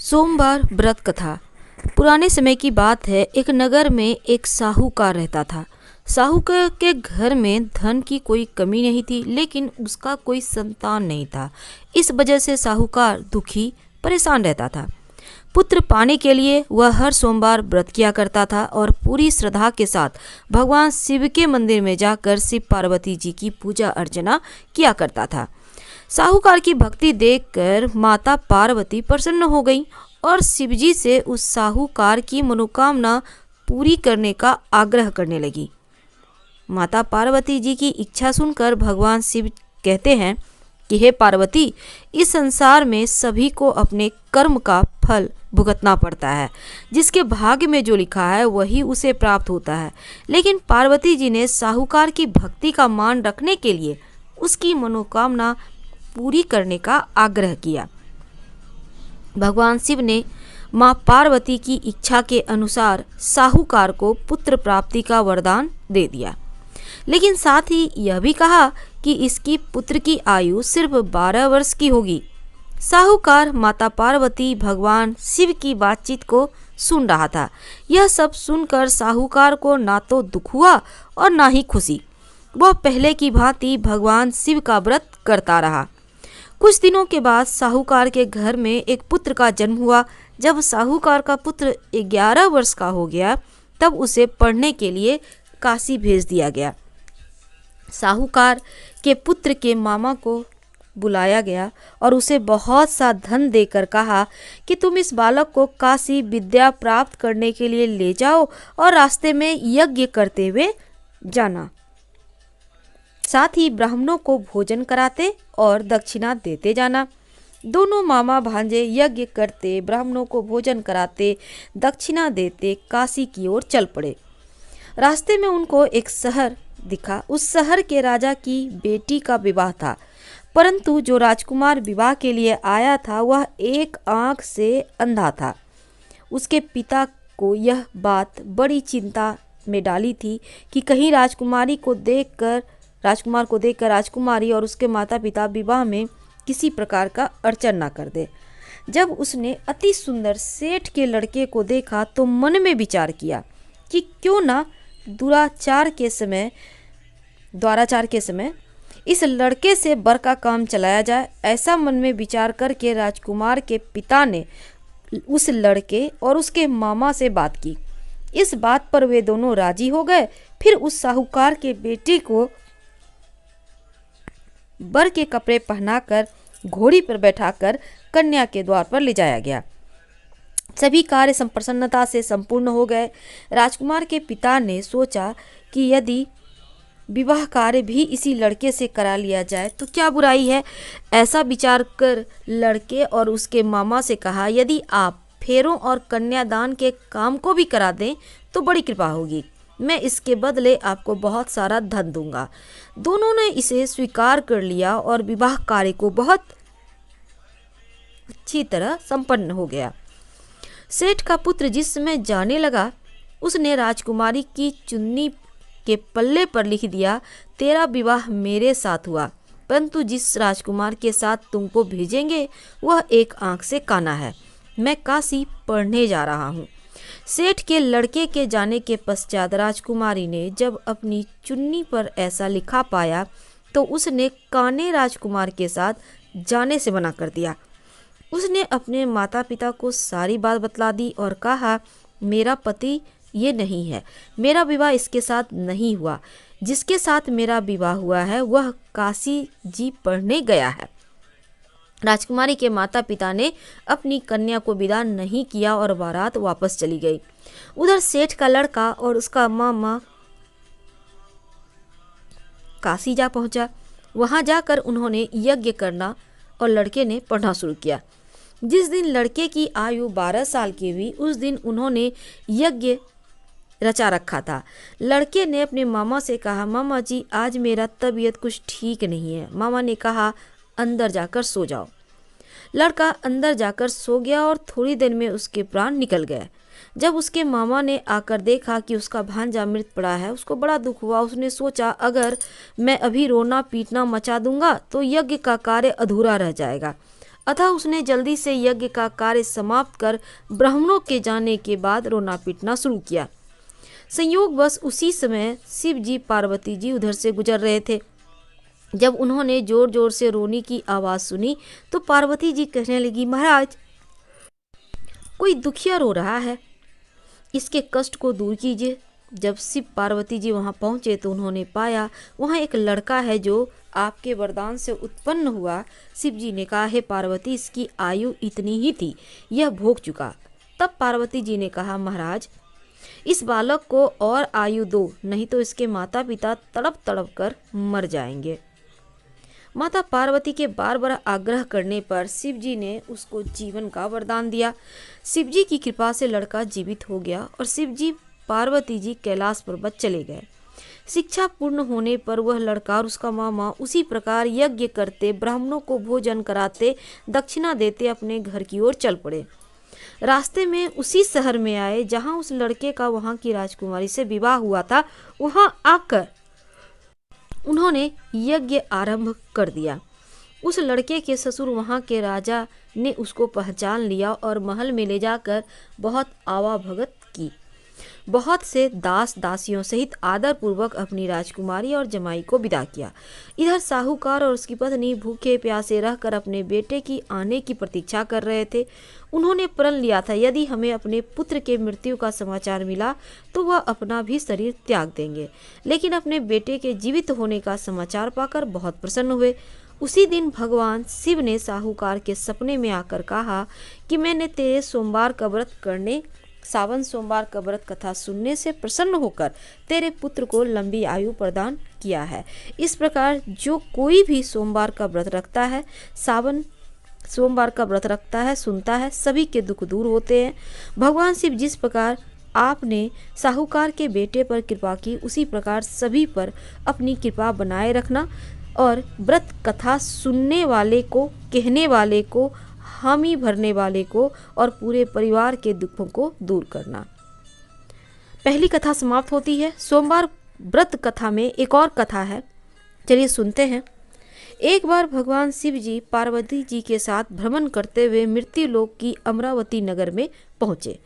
सोमवार व्रत कथा। पुराने समय की बात है। एक नगर में एक साहूकार रहता था। साहूकार के घर में धन की कोई कमी नहीं थी, लेकिन उसका कोई संतान नहीं था। इस वजह से साहूकार दुखी परेशान रहता था। पुत्र पाने के लिए वह हर सोमवार व्रत किया करता था और पूरी श्रद्धा के साथ भगवान शिव के मंदिर में जाकर शिव पार्वती जी की पूजा अर्चना किया करता था। साहूकार की भक्ति देखकर माता पार्वती प्रसन्न हो गई और शिवजी से उस साहूकार की मनोकामना पूरी करने का आग्रह करने लगी। माता पार्वती जी की इच्छा सुनकर भगवान शिव कहते हैं कि हे पार्वती, इस संसार में सभी को अपने कर्म का फल भुगतना पड़ता है। जिसके भाग्य में जो लिखा है वही उसे प्राप्त होता है। लेकिन पार्वती जी ने साहूकार की भक्ति का मान रखने के लिए उसकी मनोकामना पूरी करने का आग्रह किया। भगवान शिव ने मां पार्वती की इच्छा के अनुसार साहूकार को पुत्र प्राप्ति का वरदान दे दिया, लेकिन साथ ही यह भी कहा कि इसकी पुत्र की आयु सिर्फ 12 वर्ष की होगी। साहूकार माता पार्वती भगवान शिव की बातचीत को सुन रहा था। यह सब सुनकर साहूकार को ना तो दुख हुआ और ना ही खुशी। वह पहले की भांति भगवान शिव का व्रत करता रहा। कुछ दिनों के बाद साहूकार के घर में एक पुत्र का जन्म हुआ। जब साहूकार का पुत्र 11 वर्ष का हो गया, तब उसे पढ़ने के लिए काशी भेज दिया गया। साहूकार के पुत्र के मामा को बुलाया गया और उसे बहुत सा धन देकर कहा कि तुम इस बालक को काशी विद्या प्राप्त करने के लिए ले जाओ और रास्ते में यज्ञ करते हुए जाना। साथ ही ब्राह्मणों को भोजन कराते और दक्षिणा देते जाना। दोनों मामा भांजे यज्ञ करते, ब्राह्मणों को भोजन कराते, दक्षिणा देते काशी की ओर चल पड़े। रास्ते में उनको एक शहर दिखा। उस शहर के राजा की बेटी का विवाह था, परंतु जो राजकुमार विवाह के लिए आया था वह एक आंख से अंधा था। उसके पिता को यह बात बड़ी चिंता में डाली थी कि कहीं राजकुमार को देखकर राजकुमारी और उसके माता पिता विवाह में किसी प्रकार का अड़चन ना कर दे। जब उसने अति सुंदर सेठ के लड़के को देखा तो मन में विचार किया कि क्यों ना द्वाराचार के समय इस लड़के से बर का काम चलाया जाए। ऐसा मन में विचार करके राजकुमार के पिता ने उस लड़के और उसके मामा से बात की। इस बात पर वे दोनों राजी हो गए। फिर उस साहूकार के बेटे को बर के कपड़े पहनाकर घोड़ी पर बैठाकर कन्या के द्वार पर ले जाया गया। सभी कार्य संप्रसन्नता से संपूर्ण हो गए। राजकुमार के पिता ने सोचा कि यदि विवाह कार्य भी इसी लड़के से करा लिया जाए तो क्या बुराई है। ऐसा विचार कर लड़के और उसके मामा से कहा, यदि आप फेरों और कन्यादान के काम को भी करा दें तो बड़ी कृपा होगी। मैं इसके बदले आपको बहुत सारा धन दूंगा। दोनों ने इसे स्वीकार कर लिया और विवाह कार्य को बहुत अच्छी तरह संपन्न हो गया। सेठ का पुत्र जिस समय जाने लगा, उसने राजकुमारी की चुन्नी के पल्ले पर लिख दिया, तेरा विवाह मेरे साथ हुआ, परंतु जिस राजकुमार के साथ तुमको भेजेंगे वह एक आंख से काना है। मैं काशी पढ़ने जा रहा हूँ। सेठ के लड़के के जाने के पश्चात राजकुमारी ने जब अपनी चुन्नी पर ऐसा लिखा पाया तो उसने काने राजकुमार के साथ जाने से मना कर दिया। उसने अपने माता पिता को सारी बात बतला दी और कहा, मेरा पति ये नहीं है, मेरा विवाह इसके साथ नहीं हुआ। जिसके साथ मेरा विवाह हुआ है वह काशी जी पढ़ने गया है। राजकुमारी के माता पिता ने अपनी कन्या को विदा नहीं किया और बारात वापस चली गई। उधर सेठ का लड़का और उसका मामा काशी जा पहुंचा। वहां जाकर उन्होंने यज्ञ करना और लड़के ने पढ़ना शुरू किया। जिस दिन लड़के की आयु 12 साल की हुई उस दिन उन्होंने यज्ञ रचा रखा था। लड़के ने अपने मामा से कहा, मामा जी आज मेरा तबीयत कुछ ठीक नहीं है। मामा ने कहा, अंदर जाकर सो जाओ। लड़का अंदर जाकर सो गया और थोड़ी देर में उसके प्राण निकल गए। जब उसके मामा ने आकर देखा कि उसका भांजा मृत पड़ा है, उसको बड़ा दुख हुआ। उसने सोचा, अगर मैं अभी रोना पीटना मचा दूंगा तो यज्ञ का कार्य अधूरा रह जाएगा। अतः उसने जल्दी से यज्ञ का कार्य समाप्त कर ब्राह्मणों के जाने के बाद रोना पीटना शुरू किया। संयोगवश उसी समय शिव जी पार्वती जी उधर से गुजर रहे थे। जब उन्होंने जोर जोर से रोने की आवाज़ सुनी तो पार्वती जी कहने लगी, महाराज कोई दुखिया रो रहा है, इसके कष्ट को दूर कीजिए। जब शिव पार्वती जी वहां पहुंचे तो उन्होंने पाया वहां एक लड़का है जो आपके वरदान से उत्पन्न हुआ। शिव जी ने कहा, हे पार्वती, इसकी आयु इतनी ही थी, यह भोग चुका। तब पार्वती जी ने कहा, महाराज इस बालक को और आयु दो, नहीं तो इसके माता पिता तड़प तड़प कर मर जाएंगे। माता पार्वती के बार बार आग्रह करने पर शिव जी ने उसको जीवन का वरदान दिया। शिव जी की कृपा से लड़का जीवित हो गया और शिव जी पार्वती जी कैलाश पर्वत चले गए। शिक्षा पूर्ण होने पर वह लड़का और उसका मामा उसी प्रकार यज्ञ करते, ब्राह्मणों को भोजन कराते, दक्षिणा देते अपने घर की ओर चल पड़े। रास्ते में उसी शहर में आए जहां उस लड़के का वहां की राजकुमारी से विवाह हुआ था। वहां आकर उन्होंने यज्ञ आरंभ कर दिया। उस लड़के के ससुर वहां के राजा ने उसको पहचान लिया और महल में ले जाकर बहुत आवाभगत की। बहुत से दास दासियों सहित आदर पूर्वक अपनी राजकुमारी और जमाई को विदा किया। इधर साहूकार और उसकी पत्नी भूखे प्यासे रहकर अपने बेटे की आने की प्रतीक्षा कर रहे थे। उन्होंने प्रण लिया था, यदि हमें अपने पुत्र के मृत्यु का समाचार मिला तो वह अपना भी शरीर त्याग देंगे। लेकिन अपने बेटे के जीवित होने का समाचार पाकर बहुत प्रसन्न हुए। उसी दिन भगवान शिव ने साहूकार के सपने में आकर कहा कि मैंने तेरे सोमवार का व्रत करने, सावन सोमवार का व्रत कथा सुनने से प्रसन्न होकर तेरे पुत्र को लंबी आयु प्रदान किया है। इस प्रकार जो कोई भी सोमवार का व्रत रखता है, सावन सोमवार का व्रत रखता है, सुनता है, सभी के दुख दूर होते हैं। भगवान शिव जिस प्रकार आपने साहूकार के बेटे पर कृपा की, उसी प्रकार सभी पर अपनी कृपा बनाए रखना और व्रत कथा सुनने वाले को, कहने वाले को, हामी भरने वाले को और पूरे परिवार के दुखों को दूर करना। पहली कथा समाप्त होती है। सोमवार व्रत कथा में एक और कथा है, चलिए सुनते हैं। एक बार भगवान शिव जी पार्वती जी के साथ भ्रमण करते हुए मृत्युलोक की अमरावती नगर में पहुंचे।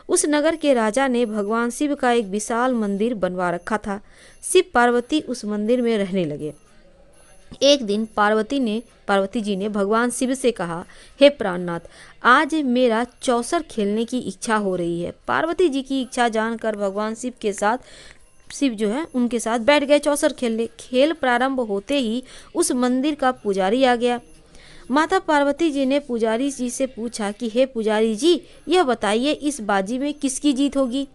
उस नगर के राजा ने भगवान शिव का एक विशाल मंदिर बनवा रखा था। शिव पार्वती उस मंदिर में रहने लगे। एक दिन पार्वती जी ने भगवान शिव से कहा, हे प्राणनाथ, आज मेरा चौसर खेलने की इच्छा हो रही है। पार्वती जी की इच्छा जानकर भगवान शिव जो है उनके साथ बैठ गए चौसर खेलने। खेल प्रारंभ होते ही उस मंदिर का पुजारी आ गया। माता पार्वती जी ने पुजारी जी से पूछा कि हे पुजारी जी, यह बताइए इस बाजी में किसकी जीत होगी।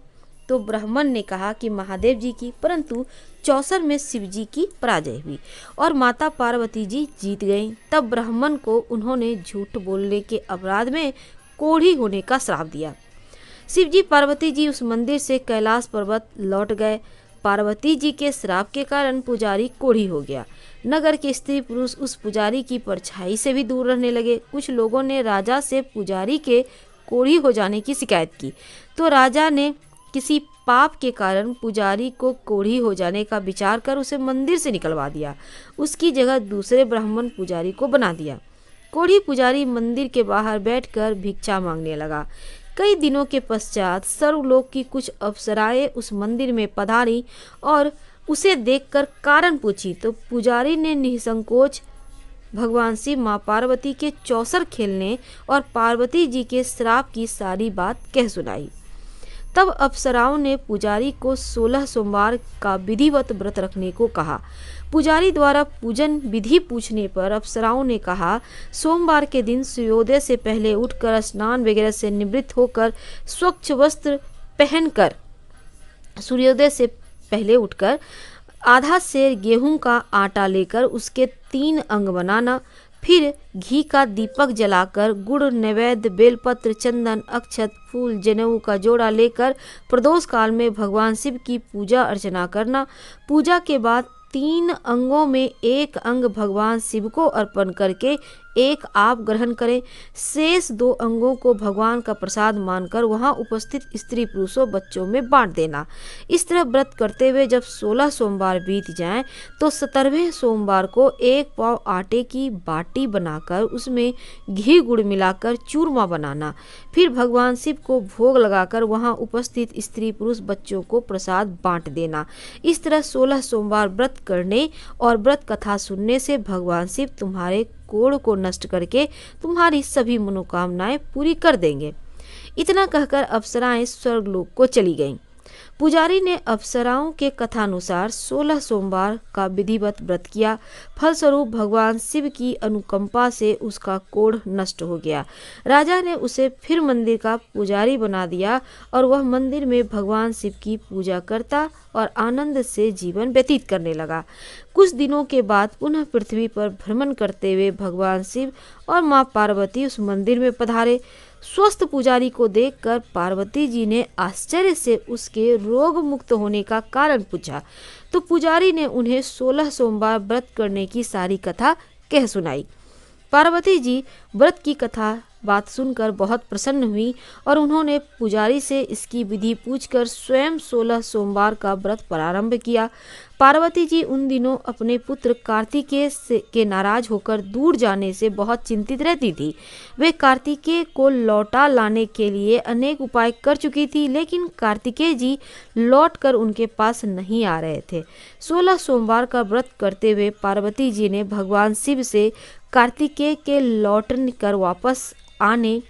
तो ब्राह्मण ने कहा कि महादेव जी की, परंतु चौसर में शिव जी की पराजय हुई और माता पार्वती जी जीत गईं। तब ब्राह्मण को उन्होंने झूठ बोलने के अपराध में कोढ़ी होने का श्राप दिया। शिव जी पार्वती जी उस मंदिर से कैलाश पर्वत लौट गए। पार्वती जी के श्राप के कारण पुजारी कोढ़ी हो गया। नगर के स्त्री पुरुष उस पुजारी की परछाई से भी दूर रहने लगे। कुछ लोगों ने राजा से पुजारी के कोढ़ी हो जाने की शिकायत की, तो राजा ने किसी पाप के कारण पुजारी को कोढ़ी हो जाने का विचार कर उसे मंदिर से निकलवा दिया। उसकी जगह दूसरे ब्राह्मण पुजारी को बना दिया। कोढ़ी पुजारी मंदिर के बाहर बैठकर भिक्षा मांगने लगा। कई दिनों के पश्चात सर्वलोक की कुछ अप्सराएं उस मंदिर में पधारी और उसे देखकर कारण पूछी, तो पुजारी ने निसंकोच भगवान शिव, माँ पार्वती के चौसर खेलने और पार्वती जी के श्राप की सारी बात कह सुनाई। तब अप्सराओं ने पुजारी को 16 सोमवार का विधिवत व्रत रखने को कहा। पुजारी द्वारा पूजन विधि पूछने पर अप्सराओं ने कहा, सोमवार के दिन सूर्योदय से पहले उठकर स्नान वगैरह से निवृत्त होकर स्वच्छ वस्त्र पहनकर, सूर्योदय से पहले उठकर आधा सेर गेहूं का आटा लेकर उसके 3 अंग बनाना, फिर घी का दीपक जलाकर गुड़, नैवेद्य, बेलपत्र, चंदन, अक्षत, फूल, जनेऊ का जोड़ा लेकर प्रदोष काल में भगवान शिव की पूजा अर्चना करना। पूजा के बाद 3 अंगों में एक अंग भगवान शिव को अर्पण करके एक आप ग्रहण करें, शेष 2 अंगों को भगवान का प्रसाद मानकर वहां उपस्थित स्त्री पुरुषों बच्चों में बांट देना। इस तरह व्रत करते हुए जब 16 सोमवार बीत जाएं तो 17वें सोमवार को 1 पाव आटे की बाटी बनाकर उसमें घी गुड़ मिलाकर चूरमा बनाना। फिर भगवान शिव को भोग लगाकर वहां उपस्थित स्त्री पुरुष बच्चों को प्रसाद बांट देना। इस तरह 16 सोमवार व्रत करने और व्रत कथा सुनने से भगवान शिव तुम्हारे कोढ़ को नष्ट करके तुम्हारी सभी मनोकामनाएं पूरी कर देंगे। इतना कहकर अप्सराएं स्वर्गलोक को चली गईं। पुजारी ने अप्सराओं के कथानुसार 16 सोमवार का विधिवत व्रत किया। फलस्वरूप भगवान शिव की अनुकंपा से उसका कोढ़ नष्ट हो गया। राजा ने उसे फिर मंदिर का पुजारी बना दिया और वह मंदिर में भगवान शिव की पूजा करता और आनंद से जीवन व्यतीत करने लगा। कुछ दिनों के बाद पुनः पृथ्वी पर भ्रमण करते हुए भगवान शिव और माँ पार्वती उस मंदिर में पधारे। स्वस्थ पुजारी को देखकर पार्वती जी ने आश्चर्य से उसके रोग मुक्त होने का कारण पूछा, तो पुजारी ने उन्हें 16 सोमवार व्रत करने की सारी कथा कह सुनाई। पार्वती जी व्रत की कथा बात सुनकर बहुत प्रसन्न हुई और उन्होंने पुजारी से इसकी विधि पूछकर स्वयं 16 सोमवार का व्रत प्रारंभ किया। पार्वती जी उन दिनों अपने पुत्र कार्तिकेय के नाराज होकर दूर जाने से बहुत चिंतित रहती थी। वे कार्तिकेय को लौटा लाने के लिए अनेक उपाय कर चुकी थी, लेकिन कार्तिकेय जी लौटकर उनके पास नहीं आ रहे थे। 16 सोमवार का व्रत करते हुए पार्वती जी ने भगवान शिव से कार्तिकेय के लौट कर वापस आने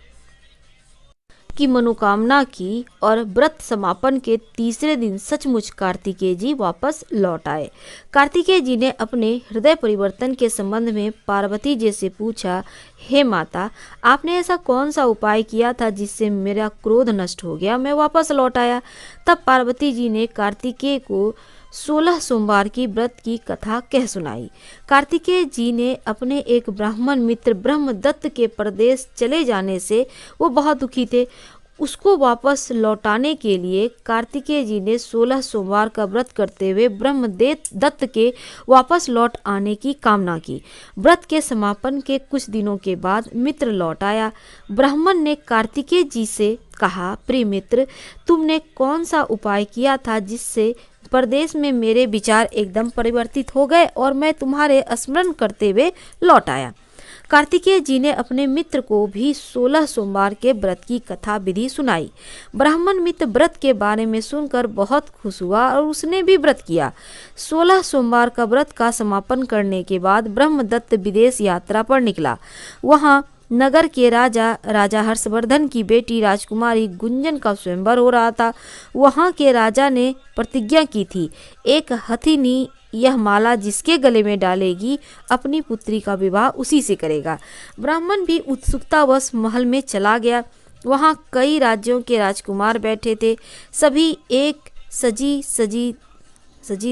की मनोकामना की और व्रत समापन के तीसरे दिन सचमुच कार्तिकेय जी वापस लौट आए। कार्तिकेय जी ने अपने हृदय परिवर्तन के संबंध में पार्वती जी से पूछा, हे माता, आपने ऐसा कौन सा उपाय किया था जिससे मेरा क्रोध नष्ट हो गया, मैं वापस लौट आया। तब पार्वती जी ने कार्तिकेय को 16 सोमवार की व्रत की कथा कह सुनाई। कार्तिकेय जी ने अपने एक ब्राह्मण मित्र ब्रह्मदत्त के परदेश चले जाने से वो बहुत दुखी थे। उसको वापस लौटाने के लिए कार्तिकेय जी ने 16 सोमवार का व्रत करते हुए ब्रह्मदत्त के वापस लौट आने की कामना की। व्रत के समापन के कुछ दिनों के बाद मित्र लौट आया। ब्राह्मण ने कार्तिकेय जी से कहा, प्रिय मित्र, तुमने कौन सा उपाय किया था जिससे परदेश में मेरे विचार एकदम परिवर्तित हो गए और मैं तुम्हारे स्मरण करते हुए लौट आया। कार्तिकेय जी ने अपने मित्र को भी 16 सोमवार के व्रत की कथा विधि सुनाई। ब्राह्मण मित्र व्रत के बारे में सुनकर बहुत खुश हुआ और उसने भी व्रत किया। 16 सोमवार का व्रत का समापन करने के बाद ब्रह्मदत्त विदेश यात्रा पर निकला। वहां नगर के राजा हर्षवर्धन की बेटी राजकुमारी गुंजन का स्वयंवर हो रहा था। वहां के राजा ने प्रतिज्ञा की थी, एक हथिनी यह माला जिसके गले में डालेगी अपनी पुत्री का विवाह उसी से करेगा। ब्राह्मण भी उत्सुकतावश महल में चला गया। वहां कई राज्यों के राजकुमार बैठे थे। सभी एक सजी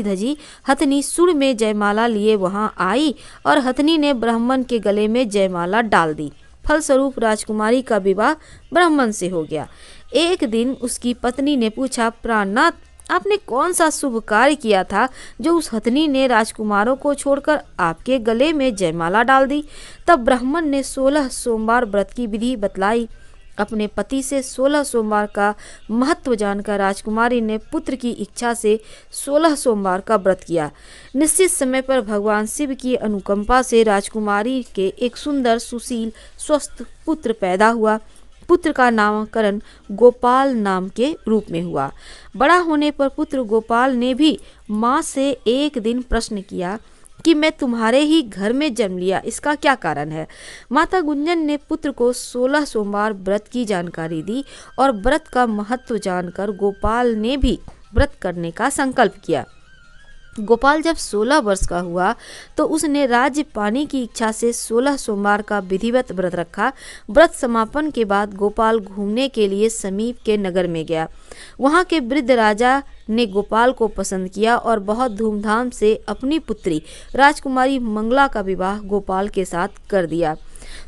धजी हथनी सुर में जयमाला लिए वहां आई और हथनी ने ब्राह्मण के गले में जयमाला डाल दी। फलस्वरूप राजकुमारी का विवाह ब्राह्मण से हो गया। एक दिन उसकी पत्नी ने पूछा, प्राणनाथ, आपने कौन सा शुभ कार्य किया था जो उस हथनी ने राजकुमारों को छोड़कर आपके गले में जयमाला डाल दी? तब ब्राह्मण ने 16 सोमवार व्रत की विधि बतलाई। अपने पति से 16 सोमवार का महत्व जानकर राजकुमारी ने पुत्र की इच्छा से 16 सोमवार का व्रत किया। निश्चित समय पर भगवान शिव की अनुकंपा से राजकुमारी के एक सुंदर, सुशील, स्वस्थ पुत्र पैदा हुआ। पुत्र का नामकरण गोपाल नाम के रूप में हुआ। बड़ा होने पर पुत्र गोपाल ने भी माँ से एक दिन प्रश्न किया कि मैं तुम्हारे ही घर में जन्म लिया, इसका क्या कारण है? माता गुंजन ने पुत्र को 16 सोमवार व्रत की जानकारी दी और व्रत का महत्व जानकर गोपाल ने भी व्रत करने का संकल्प किया। गोपाल जब 16 वर्ष का हुआ तो उसने राज्य पाने की इच्छा से 16 सोमवार का विधिवत व्रत रखा। व्रत समापन के बाद गोपाल घूमने के लिए समीप के नगर में गया। वहां के वृद्ध राजा ने गोपाल को पसंद किया और बहुत धूमधाम से अपनी पुत्री राजकुमारी मंगला का विवाह गोपाल के साथ कर दिया।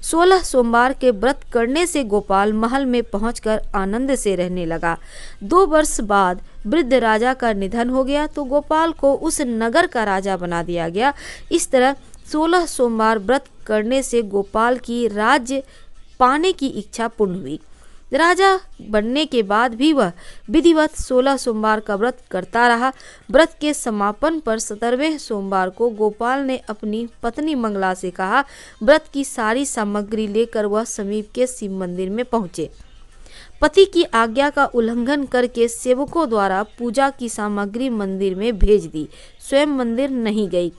16 सोमवार के व्रत करने से गोपाल महल में पहुंचकर आनंद से रहने लगा। 2 वर्ष बाद वृद्ध राजा का निधन हो गया तो गोपाल को उस नगर का राजा बना दिया गया। इस तरह 16 सोमवार व्रत करने से गोपाल की राज्य पाने की इच्छा पूर्ण हुई। राजा बनने के बाद भी वह विधिवत 16 सोमवार का व्रत करता रहा। व्रत के समापन पर 17वें सोमवार को गोपाल ने अपनी पत्नी मंगला से कहा, व्रत की सारी सामग्री लेकर वह समीप के शिव मंदिर में पहुंचे। पति की आज्ञा का उल्लंघन करके सेवकों द्वारा पूजा की सामग्री मंदिर में भेज दी, स्वयं मंदिर नहीं गई।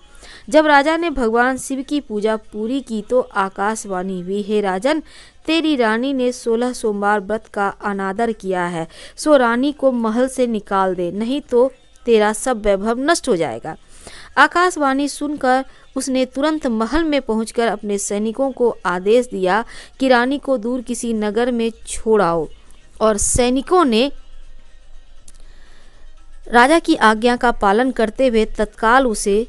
जब राजा ने भगवान शिव की पूजा पूरी की तो आकाशवाणी हुई, हे राजन, तेरी रानी ने 16 सोमवार व्रत का अनादर किया है, सो रानी को महल से निकाल दे, नहीं तो तेरा सब वैभव नष्ट हो जाएगा। आकाशवाणी सुनकर उसने तुरंत महल में पहुंचकर अपने सैनिकों को आदेश दिया कि रानी को दूर किसी नगर में छोड़ाओ, और सैनिकों ने राजा की आज्ञा का पालन करते हुए तत्काल उसे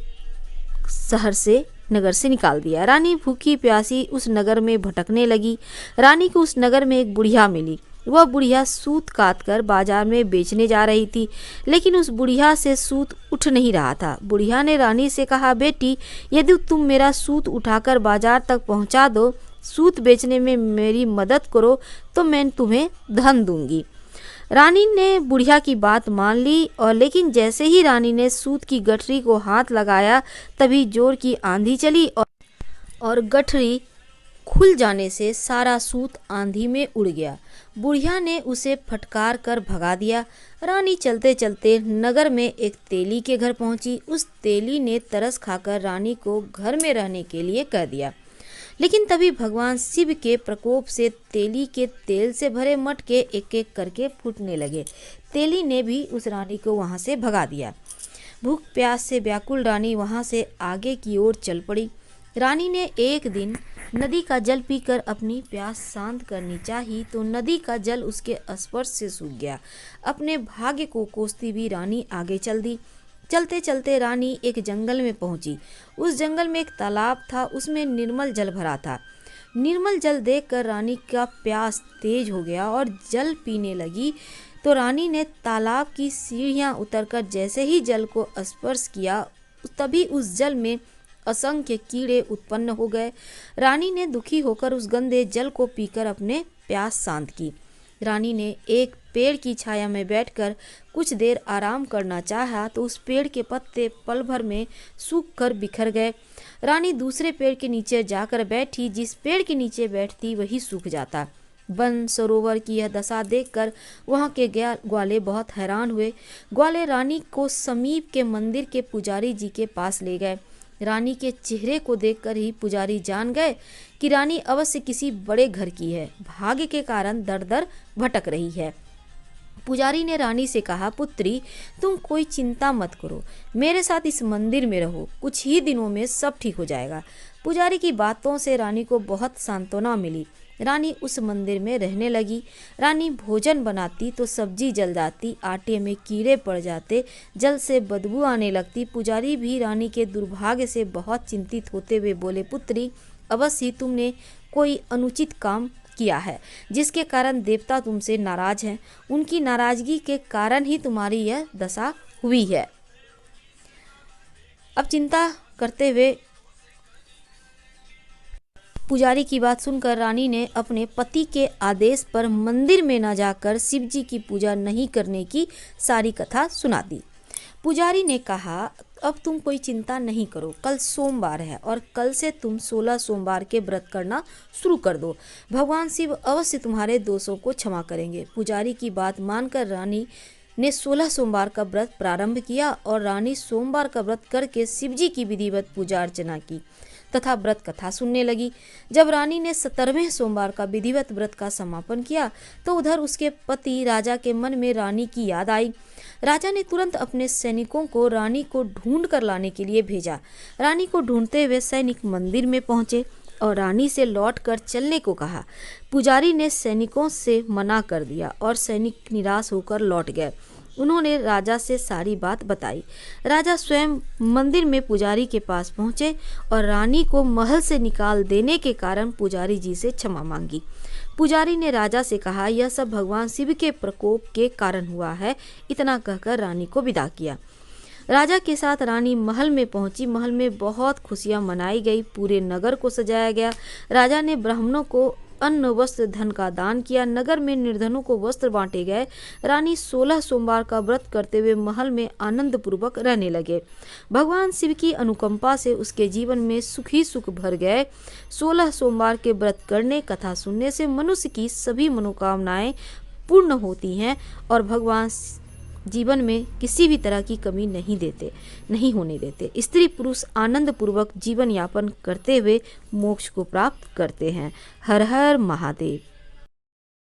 शहर से नगर से निकाल दिया। रानी भूखी प्यासी उस नगर में भटकने लगी। रानी को उस नगर में एक बुढ़िया मिली। वह बुढ़िया सूत काट कर बाजार में बेचने जा रही थी, लेकिन उस बुढ़िया से सूत उठ नहीं रहा था। बुढ़िया ने रानी से कहा, बेटी, यदि तुम मेरा सूत उठाकर बाजार तक पहुंचा दो, सूत बेचने में मेरी मदद करो, तो मैं तुम्हें धन दूंगी। रानी ने बुढ़िया की बात मान ली, और लेकिन जैसे ही रानी ने सूत की गठरी को हाथ लगाया, तभी जोर की आंधी चली और गठरी खुल जाने से सारा सूत आंधी में उड़ गया। बुढ़िया ने उसे फटकार कर भगा दिया। रानी चलते चलते नगर में एक तेली के घर पहुंची। उस तेली ने तरस खाकर रानी को घर में रहने के लिए कह दिया, लेकिन तभी भगवान शिव के प्रकोप से तेली के तेल से भरे मटके एक एक करके फूटने लगे। तेली ने भी उस रानी को वहां से भगा दिया। भूख प्यास से व्याकुल रानी वहां से आगे की ओर चल पड़ी। रानी ने एक दिन नदी का जल पीकर अपनी प्यास शांत करनी चाही तो नदी का जल उसके स्पर्श से सूख गया। अपने भाग्य को कोसती हुई रानी आगे चल दी। चलते चलते रानी एक जंगल में पहुंची। उस जंगल में एक तालाब था, उसमें निर्मल जल भरा था। निर्मल जल देखकर रानी का प्यास तेज हो गया और जल पीने लगी। तो रानी ने तालाब की सीढ़ियां उतरकर जैसे ही जल को स्पर्श किया, तभी उस जल में असंख्य कीड़े उत्पन्न हो गए। रानी ने दुखी होकर उस गंदे जल को पीकर अपने प्यास शांत की। रानी ने एक पेड़ की छाया में बैठकर कुछ देर आराम करना चाहा तो उस पेड़ के पत्ते पल भर में सूख कर बिखर गए। रानी दूसरे पेड़ के नीचे जाकर बैठी। जिस पेड़ के नीचे बैठती वही सूख जाता। वन सरोवर की यह दशा देखकर वहां के ग्वाले बहुत हैरान हुए। ग्वाले रानी को समीप के मंदिर के पुजारी जी के पास ले गए। रानी के चेहरे को देखकर ही पुजारी जान गए कि रानी अवश्य किसी बड़े घर की है, भाग्य के कारण दर दर भटक रही है। पुजारी ने रानी से कहा, पुत्री, तुम कोई चिंता मत करो, मेरे साथ इस मंदिर में रहो, कुछ ही दिनों में सब ठीक हो जाएगा। पुजारी की बातों से रानी को बहुत सांत्वना मिली। रानी उस मंदिर में रहने लगी। रानी भोजन बनाती तो सब्जी जल जाती, आटे में कीड़े पड़ जाते, जल से बदबू आने लगती। पुजारी भी रानी के दुर्भाग्य से बहुत चिंतित होते हुए बोले, पुत्री, अवश्य तुमने कोई अनुचित काम किया है, जिसके कारण देवता तुमसे नाराज हैं। उनकी नाराजगी के कारण ही तुम्हारी यह दशा हुई है। अब चिंता करते हुए पुजारी की बात सुनकर रानी ने अपने पति के आदेश पर मंदिर में न जाकर शिव जी की पूजा नहीं करने की सारी कथा सुना दी। पुजारी ने कहा, अब तुम कोई चिंता नहीं करो, कल सोमवार है और कल से तुम 16 सोमवार के व्रत करना शुरू कर दो। भगवान शिव अवश्य तुम्हारे दोषों को क्षमा करेंगे। पुजारी की बात मानकर रानी ने 16 सोमवार का व्रत प्रारंभ किया और रानी सोमवार का व्रत करके शिव जी की विधिवत पूजा अर्चना की तथा व्रत कथा सुनने लगी। जब रानी ने 17वें सोमवार का विधिवत व्रत का समापन किया तो उधर उसके पति राजा के मन में रानी की याद आई। राजा ने तुरंत अपने सैनिकों को रानी को ढूंढ कर लाने के लिए भेजा। रानी को ढूंढते हुए सैनिक मंदिर में पहुंचे और रानी से लौट कर चलने को कहा। पुजारी ने सैनिकों से मना कर दिया और सैनिक निराश होकर लौट गए। उन्होंने राजा से सारी बात बताई। राजा स्वयं मंदिर में पुजारी के पास पहुंचे और रानी को महल से निकाल देने के कारण पुजारी जी से क्षमा मांगी। पुजारी ने राजा से कहा, यह सब भगवान शिव के प्रकोप के कारण हुआ है। इतना कहकर रानी को विदा किया। राजा के साथ रानी महल में पहुंची। महल में बहुत खुशियां मनाई गई, पूरे नगर को सजाया गया। राजा ने ब्राह्मणों को अन्न वस्त्र धन का दान किया। नगर में निर्धनों को वस्त्र बांटे गए। रानी 16 सोमवार का व्रत करते हुए महल में आनंद पूर्वक रहने लगे। भगवान शिव की अनुकंपा से उसके जीवन में सुख ही सुख भर गए। 16 सोमवार के व्रत करने, कथा सुनने से मनुष्य की सभी मनोकामनाएं पूर्ण होती हैं और भगवान जीवन में किसी भी तरह की कमी नहीं होने देते। स्त्री पुरुष आनंद पूर्वक जीवन यापन करते हुए मोक्ष को प्राप्त करते हैं। हर हर महादेव।